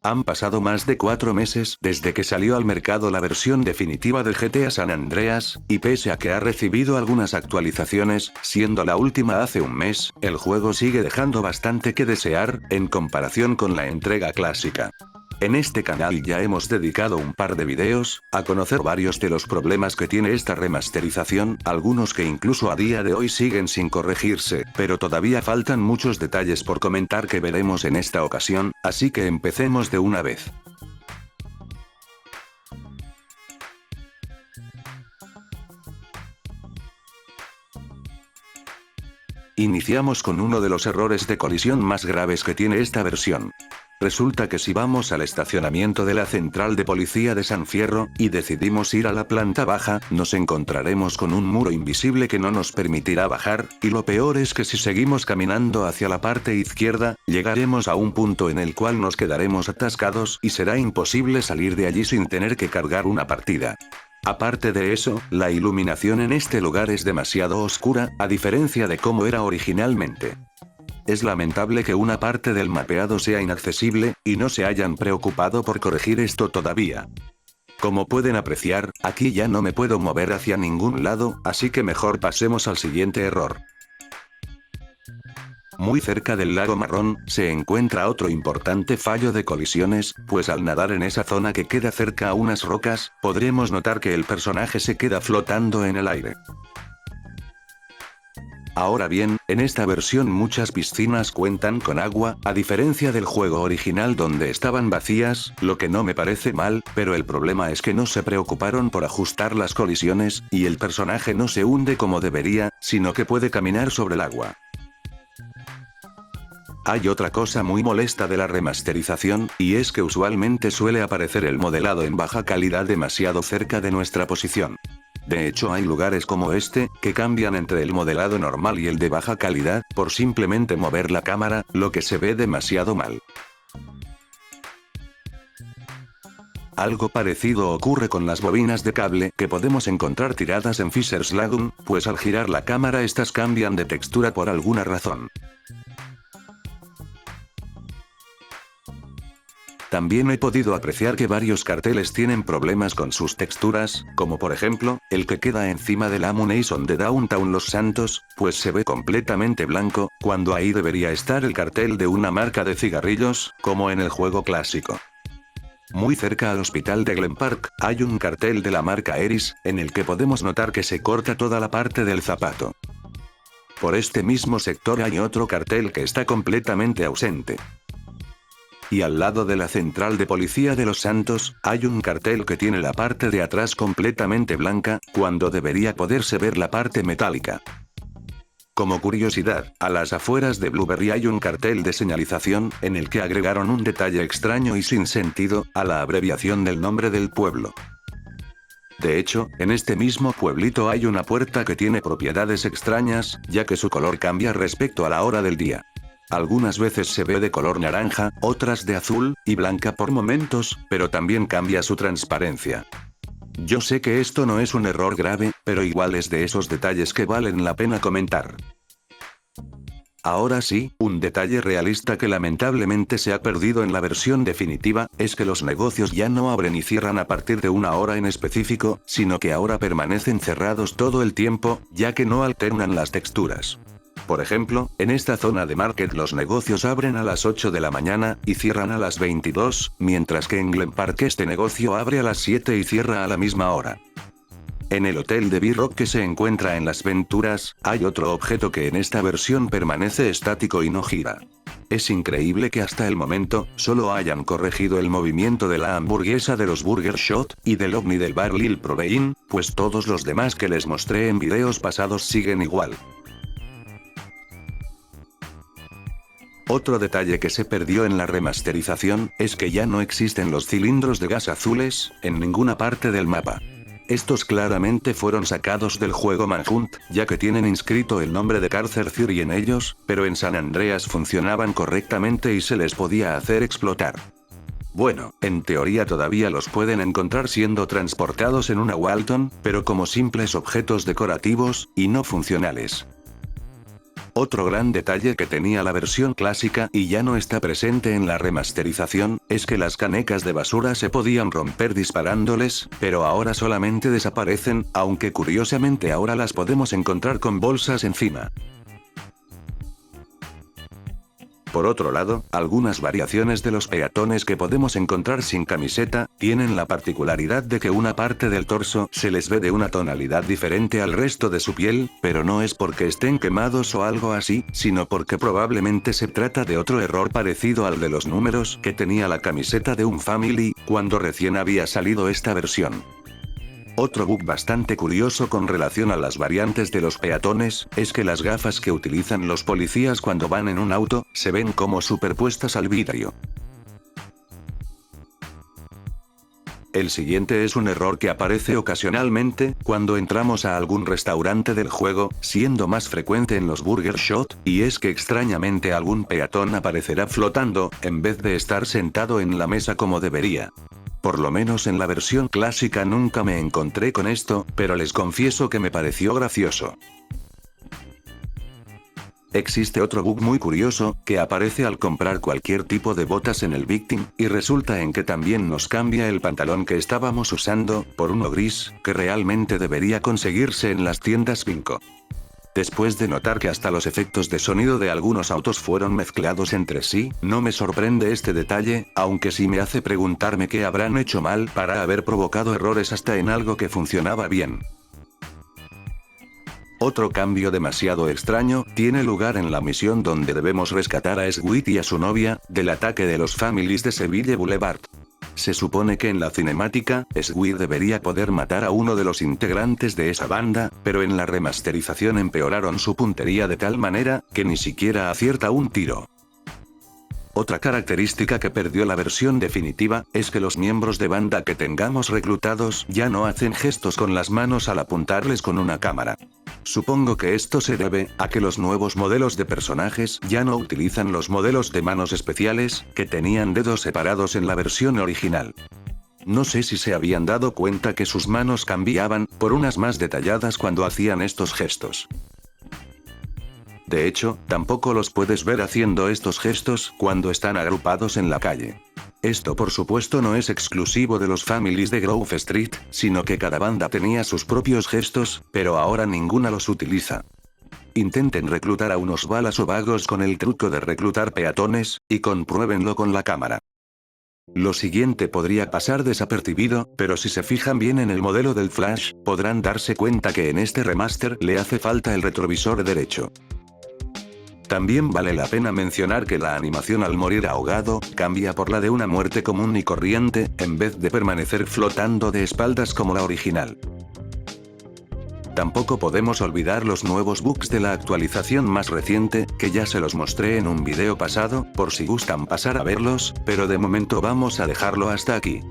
Han pasado más de 4 meses desde que salió al mercado la versión definitiva de GTA San Andreas, y pese a que ha recibido algunas actualizaciones, siendo la última hace un mes, el juego sigue dejando bastante que desear, en comparación con la entrega clásica. En este canal ya hemos dedicado un par de videos a conocer varios de los problemas que tiene esta remasterización, algunos que incluso a día de hoy siguen sin corregirse, pero todavía faltan muchos detalles por comentar que veremos en esta ocasión, así que empecemos de una vez. Iniciamos con uno de los errores de colisión más graves que tiene esta versión. Resulta que si vamos al estacionamiento de la central de policía de San Fierro, y decidimos ir a la planta baja, nos encontraremos con un muro invisible que no nos permitirá bajar, y lo peor es que si seguimos caminando hacia la parte izquierda, llegaremos a un punto en el cual nos quedaremos atascados y será imposible salir de allí sin tener que cargar una partida. Aparte de eso, la iluminación en este lugar es demasiado oscura, a diferencia de cómo era originalmente. Es lamentable que una parte del mapeado sea inaccesible, y no se hayan preocupado por corregir esto todavía. Como pueden apreciar, aquí ya no me puedo mover hacia ningún lado, así que mejor pasemos al siguiente error. Muy cerca del lago marrón, se encuentra otro importante fallo de colisiones, pues al nadar en esa zona que queda cerca a unas rocas, podremos notar que el personaje se queda flotando en el aire. Ahora bien, en esta versión muchas piscinas cuentan con agua, a diferencia del juego original donde estaban vacías, lo que no me parece mal, pero el problema es que no se preocuparon por ajustar las colisiones, y el personaje no se hunde como debería, sino que puede caminar sobre el agua. Hay otra cosa muy molesta de la remasterización, y es que usualmente suele aparecer el modelado en baja calidad demasiado cerca de nuestra posición. De hecho hay lugares como este, que cambian entre el modelado normal y el de baja calidad, por simplemente mover la cámara, lo que se ve demasiado mal. Algo parecido ocurre con las bobinas de cable que podemos encontrar tiradas en Fisher's Lagoon, pues al girar la cámara estas cambian de textura por alguna razón. También he podido apreciar que varios carteles tienen problemas con sus texturas, como por ejemplo, el que queda encima de la Ammunition de Downtown Los Santos, pues se ve completamente blanco, cuando ahí debería estar el cartel de una marca de cigarrillos, como en el juego clásico. Muy cerca al hospital de Glen Park, hay un cartel de la marca Eris, en el que podemos notar que se corta toda la parte del zapato. Por este mismo sector hay otro cartel que está completamente ausente. Y al lado de la central de policía de Los Santos, hay un cartel que tiene la parte de atrás completamente blanca, cuando debería poderse ver la parte metálica. Como curiosidad, a las afueras de Blueberry hay un cartel de señalización, en el que agregaron un detalle extraño y sin sentido, a la abreviación del nombre del pueblo. De hecho, en este mismo pueblito hay una puerta que tiene propiedades extrañas, ya que su color cambia respecto a la hora del día. Algunas veces se ve de color naranja, otras de azul y blanca por momentos, pero también cambia su transparencia. Yo sé que esto no es un error grave, pero igual es de esos detalles que valen la pena comentar. Ahora sí, un detalle realista que lamentablemente se ha perdido en la versión definitiva, es que los negocios ya no abren y cierran a partir de una hora en específico, sino que ahora permanecen cerrados todo el tiempo, ya que no alternan las texturas. Por ejemplo, en esta zona de Market los negocios abren a las 8 de la mañana, y cierran a las 22, mientras que en Glen Park este negocio abre a las 7 y cierra a la misma hora. En el hotel de B-Rock que se encuentra en Las Venturas, hay otro objeto que en esta versión permanece estático y no gira. Es increíble que hasta el momento, solo hayan corregido el movimiento de la hamburguesa de los Burger Shot, y del ovni del bar Lil Protein, pues todos los demás que les mostré en videos pasados siguen igual. Otro detalle que se perdió en la remasterización, es que ya no existen los cilindros de gas azules, en ninguna parte del mapa. Estos claramente fueron sacados del juego Manhunt, ya que tienen inscrito el nombre de Carcer Theory en ellos, pero en San Andreas funcionaban correctamente y se les podía hacer explotar. Bueno, en teoría todavía los pueden encontrar siendo transportados en una Walton, pero como simples objetos decorativos, y no funcionales. Otro gran detalle que tenía la versión clásica y ya no está presente en la remasterización, es que las canecas de basura se podían romper disparándoles, pero ahora solamente desaparecen, aunque curiosamente ahora las podemos encontrar con bolsas encima. Por otro lado, algunas variaciones de los peatones que podemos encontrar sin camiseta, tienen la particularidad de que una parte del torso se les ve de una tonalidad diferente al resto de su piel, pero no es porque estén quemados o algo así, sino porque probablemente se trata de otro error parecido al de los números que tenía la camiseta de un Family, cuando recién había salido esta versión. Otro bug bastante curioso con relación a las variantes de los peatones, es que las gafas que utilizan los policías cuando van en un auto, se ven como superpuestas al vidrio. El siguiente es un error que aparece ocasionalmente, cuando entramos a algún restaurante del juego, siendo más frecuente en los Burger Shot, y es que extrañamente algún peatón aparecerá flotando, en vez de estar sentado en la mesa como debería. Por lo menos en la versión clásica nunca me encontré con esto, pero les confieso que me pareció gracioso. Existe otro bug muy curioso, que aparece al comprar cualquier tipo de botas en el Victim, y resulta en que también nos cambia el pantalón que estábamos usando, por uno gris, que realmente debería conseguirse en las tiendas Pinco. Después de notar que hasta los efectos de sonido de algunos autos fueron mezclados entre sí, no me sorprende este detalle, aunque sí me hace preguntarme qué habrán hecho mal para haber provocado errores hasta en algo que funcionaba bien. Otro cambio demasiado extraño, tiene lugar en la misión donde debemos rescatar a Sweet y a su novia, del ataque de los Families de Seville Boulevard. Se supone que en la cinemática, Sweet debería poder matar a uno de los integrantes de esa banda, pero en la remasterización empeoraron su puntería de tal manera, que ni siquiera acierta un tiro. Otra característica que perdió la versión definitiva, es que los miembros de banda que tengamos reclutados ya no hacen gestos con las manos al apuntarles con una cámara. Supongo que esto se debe a que los nuevos modelos de personajes ya no utilizan los modelos de manos especiales, que tenían dedos separados en la versión original. No sé si se habían dado cuenta que sus manos cambiaban por unas más detalladas cuando hacían estos gestos. De hecho, tampoco los puedes ver haciendo estos gestos cuando están agrupados en la calle. Esto por supuesto no es exclusivo de los Families de Grove Street, sino que cada banda tenía sus propios gestos, pero ahora ninguna los utiliza. Intenten reclutar a unos balas o vagos con el truco de reclutar peatones, y compruébenlo con la cámara. Lo siguiente podría pasar desapercibido, pero si se fijan bien en el modelo del Flash, podrán darse cuenta que en este remaster le hace falta el retrovisor derecho. También vale la pena mencionar que la animación al morir ahogado, cambia por la de una muerte común y corriente, en vez de permanecer flotando de espaldas como la original. Tampoco podemos olvidar los nuevos bugs de la actualización más reciente, que ya se los mostré en un video pasado, por si gustan pasar a verlos, pero de momento vamos a dejarlo hasta aquí.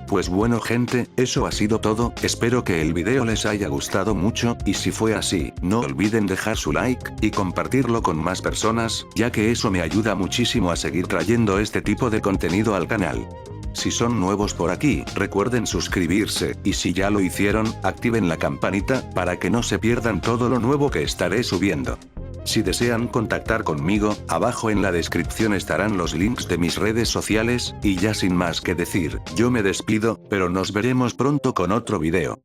Pues bueno gente, eso ha sido todo, espero que el video les haya gustado mucho, y si fue así, no olviden dejar su like, y compartirlo con más personas, ya que eso me ayuda muchísimo a seguir trayendo este tipo de contenido al canal. Si son nuevos por aquí, recuerden suscribirse, y si ya lo hicieron, activen la campanita, para que no se pierdan todo lo nuevo que estaré subiendo. Si desean contactar conmigo, abajo en la descripción estarán los links de mis redes sociales, y ya sin más que decir, yo me despido, pero nos veremos pronto con otro video.